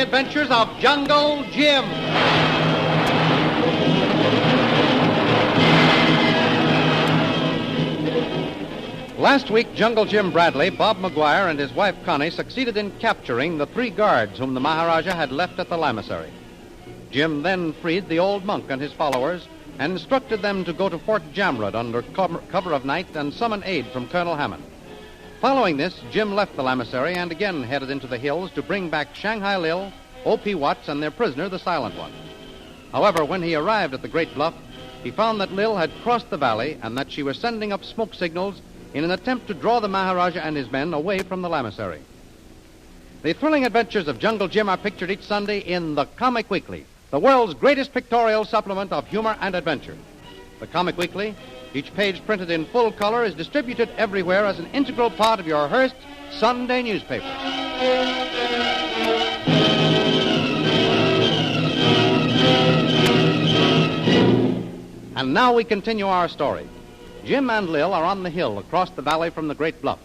adventures of Jungle Jim. Last week, Jungle Jim Bradley, Bob McGuire, and his wife Connie succeeded in capturing the 3 guards whom the Maharaja had left at the lamasery. Jim then freed the old monk and his followers and instructed them to go to Fort Jamrud under cover of night and summon aid from Colonel Hammond. Following this, Jim left the lamasery and again headed into the hills to bring back Shanghai Lil, O.P. Watts, and their prisoner, the Silent One. However, when he arrived at the Great Bluff, he found that Lil had crossed the valley and that she was sending up smoke signals in an attempt to draw the Maharaja and his men away from the lamasery. The thrilling adventures of Jungle Jim are pictured each Sunday in The Comic Weekly, the world's greatest pictorial supplement of humor and adventure. The Comic Weekly, each page printed in full color, is distributed everywhere as an integral part of your Hearst Sunday newspaper. And now we continue our story. Jim and Lil are on the hill across the valley from the Great Bluff.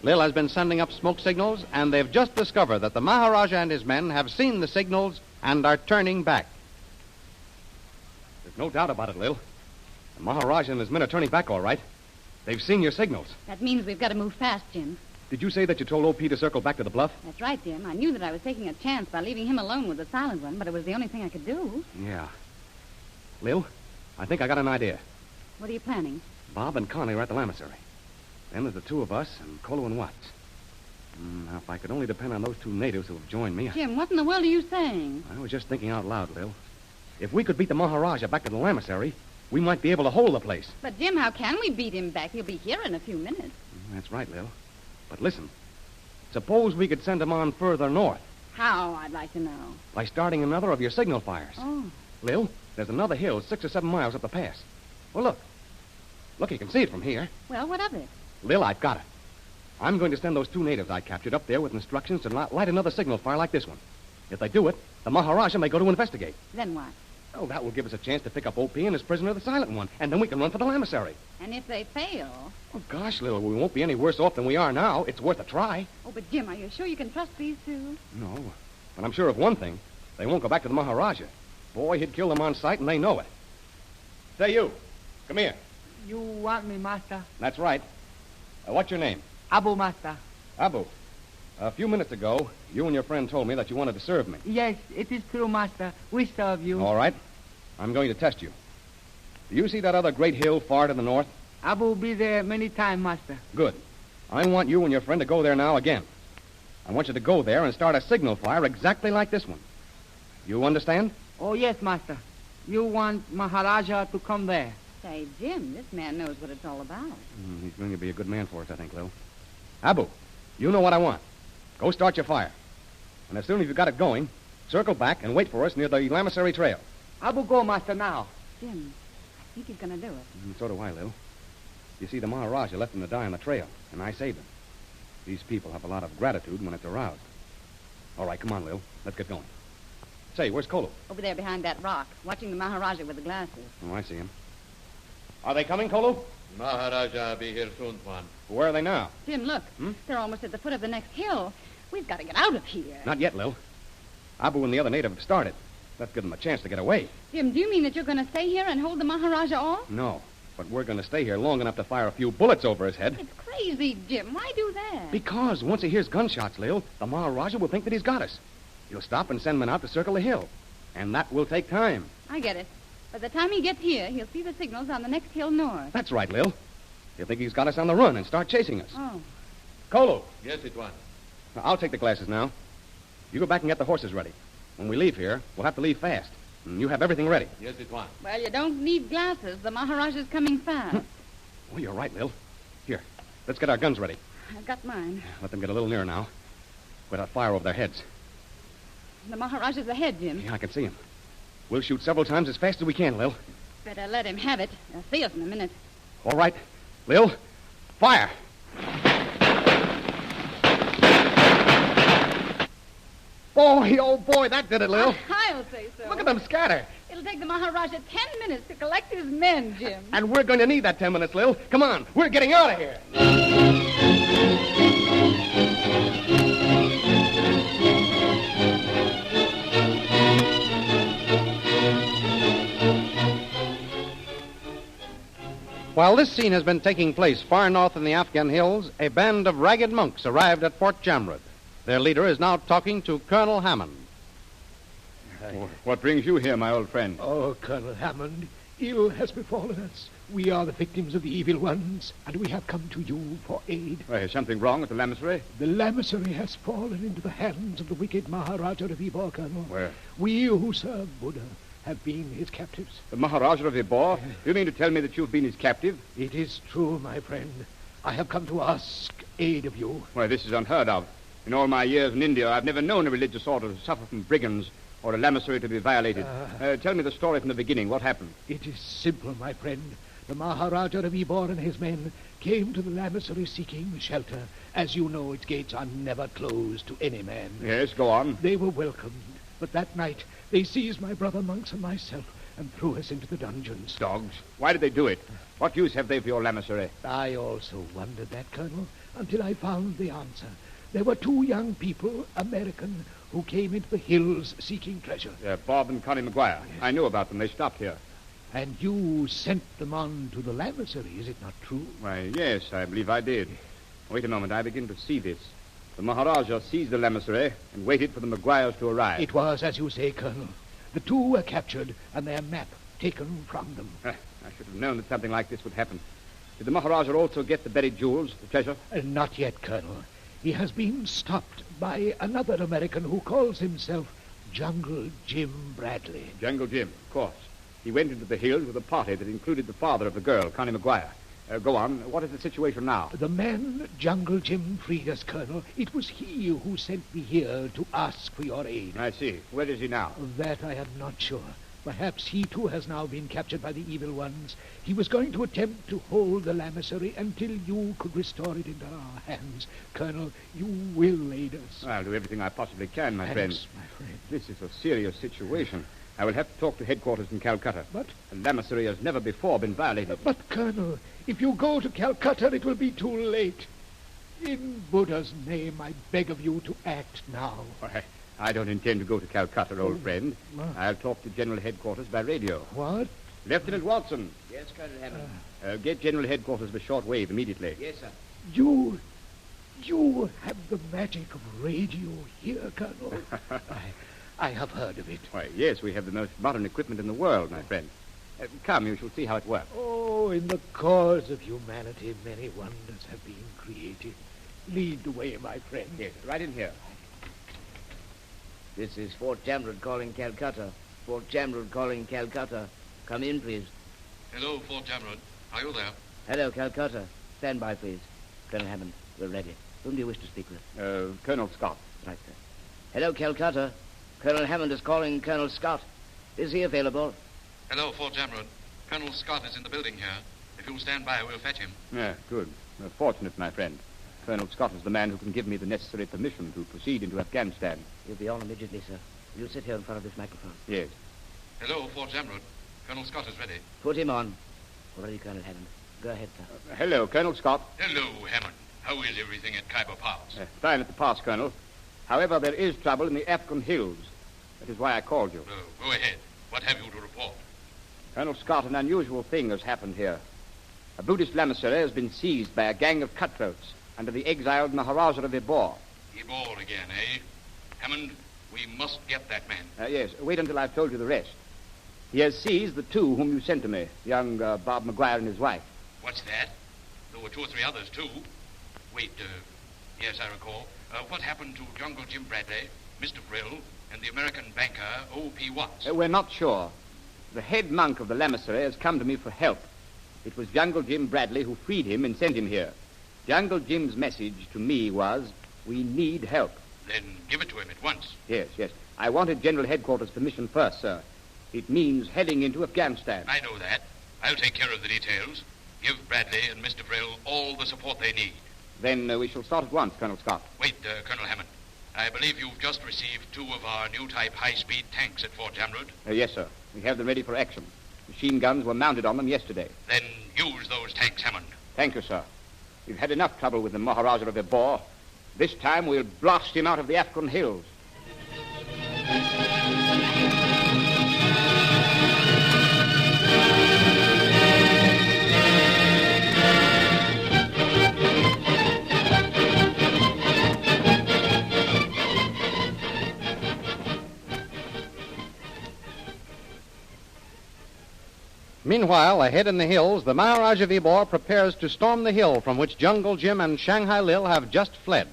Lil has been sending up smoke signals, and they've just discovered that the Maharaja and his men have seen the signals and are turning back. There's no doubt about it, Lil. The Maharaja and his men are turning back, all right. They've seen your signals. That means we've got to move fast, Jim. Did you say that you told O.P. to circle back to the bluff? That's right, Jim. I knew that I was taking a chance by leaving him alone with the Silent One, but it was the only thing I could do. Yeah. Lil, I think I got an idea. What are you planning? Bob and Connie are at the lamasery. Then there's the 2 of us and Kolu and Watts. Now, if I could only depend on those 2 natives who have joined me... Jim, what in the world are you saying? I was just thinking out loud, Lil. If we could beat the Maharaja back to the lamasery, we might be able to hold the place. But, Jim, how can we beat him back? He'll be here in a few minutes. That's right, Lil. But listen. Suppose we could send him on further north. How, I'd like to know. By starting another of your signal fires. Oh. Lil, there's another hill 6 or 7 miles up the pass. Well, look. Look, you can see it from here. Well, what of it? Lil, I've got it. I'm going to send those 2 natives I captured up there with instructions to light another signal fire like this one. If they do it, the Maharaja may go to investigate. Then what? Oh, that will give us a chance to pick up O.P. and his prisoner, the Silent One, and then we can run for the lamasery. And if they fail? Oh, gosh, Lil, we won't be any worse off than we are now. It's worth a try. Oh, but, Jim, are you sure you can trust these 2? No, but I'm sure of one thing. They won't go back to the Maharaja. Boy, he'd kill them on sight, and they know it. Say, you. Come here. You want me, Master? That's right. What's your name? Abu, Master. Abu. A few minutes ago, you and your friend told me that you wanted to serve me. Yes, it is true, Master. We serve you. All right. I'm going to test you. Do you see that other great hill far to the north? Abu be there many times, Master. Good. I want you and your friend to go there now again. I want you to go there and start a signal fire exactly like this one. You understand? Oh, yes, Master. You want Maharaja to come there. Say, Jim, this man knows what it's all about. He's going to be a good man for us, I think, Lil. Abu, you know what I want. Go start your fire. And as soon as you've got it going, circle back and wait for us near the lamasery trail. Abu go, Master, now. Jim, I think he's going to do it. So do I, Lil. You see, the Maharaja left him to die on the trail, and I saved him. These people have a lot of gratitude when it's aroused. All right, come on, Lil. Let's get going. Say, where's Kolu? Over there behind that rock, watching the Maharaja with the glasses. Oh, I see him. Are they coming, Kolu? Maharaja be here soon, Tuan. Where are they now? Jim, look. They're almost at the foot of the next hill. We've got to get out of here. Not yet, Lil. Abu and the other native have started. Let's give them a chance to get away. Jim, do you mean that you're going to stay here and hold the Maharaja off? No, but we're going to stay here long enough to fire a few bullets over his head. It's crazy, Jim. Why do that? Because once he hears gunshots, Lil, the Maharaja will think that he's got us. He'll stop and send men out to circle the hill. And that will take time. I get it. By the time he gets here, he'll see the signals on the next hill north. That's right, Lil. He'll think he's got us on the run and start chasing us. Oh. Kolu. Yes, Tuan. Now, I'll take the glasses now. You go back and get the horses ready. When we leave here, we'll have to leave fast. And you have everything ready. Yes, Tuan. Well, you don't need glasses. The Maharaja's coming fast. Oh, you're right, Lil. Here, let's get our guns ready. I've got mine. Let them get a little nearer now. We'll have fire over their heads. The Maharaja's ahead, Jim. Yeah, I can see him. We'll shoot several times as fast as we can, Lil. Better let him have it. They'll see us in a minute. All right. Lil, fire. Boy, oh boy, that did it, Lil. I'll say so. Look at them scatter. It'll take the Maharaja 10 minutes to collect his men, Jim. And we're going to need that 10 minutes, Lil. Come on, we're getting out of here. While this scene has been taking place far north in the Afghan hills, a band of ragged monks arrived at Fort Jamrud. Their leader is now talking to Colonel Hammond. What brings you here, my old friend? Oh, Colonel Hammond, ill has befallen us. We are the victims of the evil ones, and we have come to you for aid. Well, is something wrong with the lamasery? The lamasery has fallen into the hands of the wicked Maharaja of Ybor, Colonel. Where? We who serve Buddha have been his captives. The Maharaja of Ybor? Do you mean to tell me that you've been his captive? It is true, my friend. I have come to ask aid of you. Well, this is unheard of. In all my years in India, I've never known a religious order to suffer from brigands or a lamasery to be violated. Tell me the story from the beginning. What happened? It is simple, my friend. The Maharaja of Ybor and his men came to the lamasery seeking shelter. As you know, its gates are never closed to any man. Yes, go on. They were welcomed, but that night they seized my brother monks and myself and threw us into the dungeons. Dogs. Why did they do it? What use have they for your lamasery? I also wondered that, Colonel, until I found the answer. There were two young people, American, who came into the hills seeking treasure. Bob and Connie McGuire. Yes. I knew about them. They stopped here. And you sent them on to the lamasery, is it not true? Why, yes, I believe I did. Wait a moment. I begin to see this. The Maharaja seized the lamasery and waited for the McGuires to arrive. It was as you say, Colonel. The two were captured and their map taken from them. I should have known that something like this would happen. Did the Maharaja also get the buried jewels, the treasure? Not yet, Colonel. He has been stopped by another American who calls himself Jungle Jim Bradley. Jungle Jim, of course. He went into the hills with a party that included the father of the girl, Connie McGuire. Go on. What is the situation now? The man Jungle Jim freed us, Colonel. It was he who sent me here to ask for your aid. I see. Where is he now? That I am not sure. Perhaps he, too, has now been captured by the evil ones. He was going to attempt to hold the lamasery until you could restore it into our hands. Colonel, you will aid us. I'll do everything I possibly can, my Thanks, friend. my friend. This is a serious situation. I will have to talk to headquarters in Calcutta. But? The lamasery has never before been violated. But, Colonel, if you go to Calcutta, it will be too late. In Buddha's name, I beg of you to act now. Why, I don't intend to go to Calcutta, old friend. What? I'll talk to General Headquarters by radio. What? Lieutenant Watson, Yes, Colonel Hammond. get General Headquarters a short wave immediately. Yes, sir. You have the magic of radio here, Colonel. I have heard of it. Why, yes, we have the most modern equipment in the world, my friend. Come, you shall see how it works. Oh, in the cause of humanity, many wonders have been created. Lead the way, my friend. Yes, right in here. This is Fort Jamrud calling Calcutta. Fort Jamrud calling Calcutta. Come in, please. Hello, Fort Jamrud. Are you there? Hello, Calcutta. Stand by, please. Colonel Hammond, we're ready. Whom do you wish to speak with? Colonel Scott. Right, sir. Hello, Calcutta. Colonel Hammond is calling Colonel Scott. Is he available? Hello, Fort Jamrud. Colonel Scott is in the building here. If you'll stand by, we'll fetch him. Yeah, good. Fortunate, my friend. Colonel Scott is the man who can give me the necessary permission to proceed into Afghanistan. He'll be on immediately, sir. Will you sit here in front of this microphone? Yes. Hello, Fort Jamrud. Colonel Scott is ready. Put him on. All ready, Colonel Hammond. Go ahead, sir. Hello, Colonel Scott. Hello, Hammond. How is everything at Khyber Pass? Fine at the pass, Colonel. However, there is trouble in the Afghan hills. That is why I called you. Oh, go ahead. What have you to report? Colonel Scott, an unusual thing has happened here. A Buddhist lamasery has been seized by a gang of cutthroats under the exiled Maharaja of Ybor. Ybor again, eh? Hammond, we must get that man. Yes, wait until I've told you the rest. He has seized the two whom you sent to me, young Bob McGuire and his wife. What's that? There were 2 or 3 others, too. Wait, yes, I recall. What happened to Jungle Jim Bradley, Mr. Frill, and the American banker, O.P. Watts? We're not sure. The head monk of the lamasery has come to me for help. It was Jungle Jim Bradley who freed him and sent him here. Jungle Jim's message to me was, we need help. Then give it to him at once. Yes. I wanted General Headquarters' permission first, sir. It means heading into Afghanistan. I know that. I'll take care of the details. Give Bradley and Mr. Frill all the support they need. Then we shall start at once, Colonel Scott. Wait, Colonel Hammond. I believe you've just received 2 of our new type high-speed tanks at Fort Jamrud. Yes, sir. We have them ready for action. Machine guns were mounted on them yesterday. Then use those tanks, Hammond. Thank you, sir. We've had enough trouble with the Maharaja of Ybor. This time we'll blast him out of the Afghan hills. Meanwhile, ahead in the hills, the Maharaja Vibor prepares to storm the hill from which Jungle Jim and Shanghai Lil have just fled.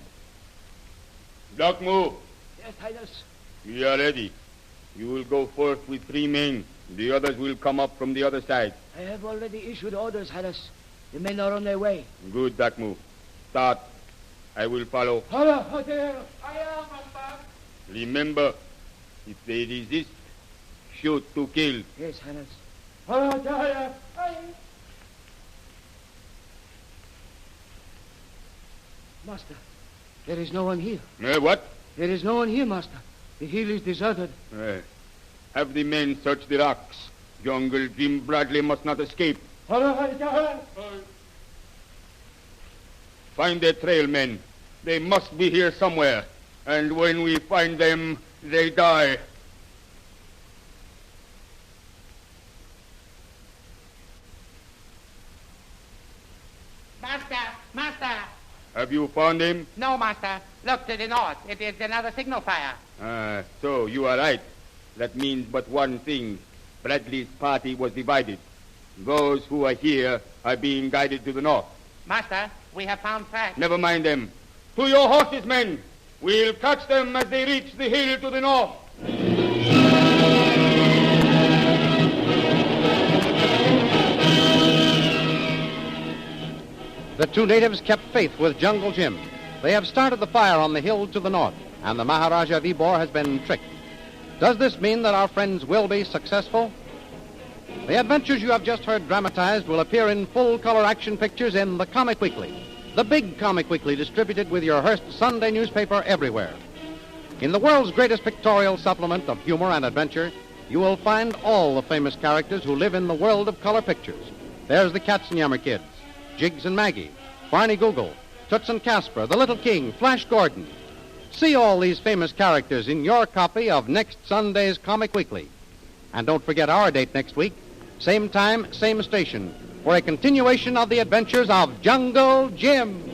Dakmu, Yes, Highness. we are ready. You will go forth with 3 men. The others will come up from the other side. I have already issued orders, Highness. The men are on their way. Good, Dakmu. Start. I will follow. Remember, if they resist, shoot to kill. Yes, Highness. Master, there is no one here. What? There is no one here, Master. The hill is deserted. Have the men search the rocks. Jungle Jim Bradley must not escape. Find their trail men. They must be here somewhere. And when we find them, they die. Master. Have you found him? No, Master. Look to the north. It is another signal fire. So you are right. That means but one thing. Bradley's party was divided. Those who are here are being guided to the north. Master, we have found tracks. Never mind them. To your horses, men. We'll catch them as they reach the hill to the north. The 2 natives kept faith with Jungle Jim. They have started the fire on the hill to the north, and the Maharaja Vibor has been tricked. Does this mean that our friends will be successful? The adventures you have just heard dramatized will appear in full-color action pictures in the Comic Weekly, the big Comic Weekly distributed with your Hearst Sunday newspaper everywhere. In the world's greatest pictorial supplement of humor and adventure, you will find all the famous characters who live in the world of color pictures. There's the Katzenjammer Kids, Jiggs and Maggie, Barney Google, Toots and Casper, the Little King, Flash Gordon. See all these famous characters in your copy of next Sunday's Comic Weekly. And don't forget our date next week, same time, same station, for a continuation of the adventures of Jungle Jim.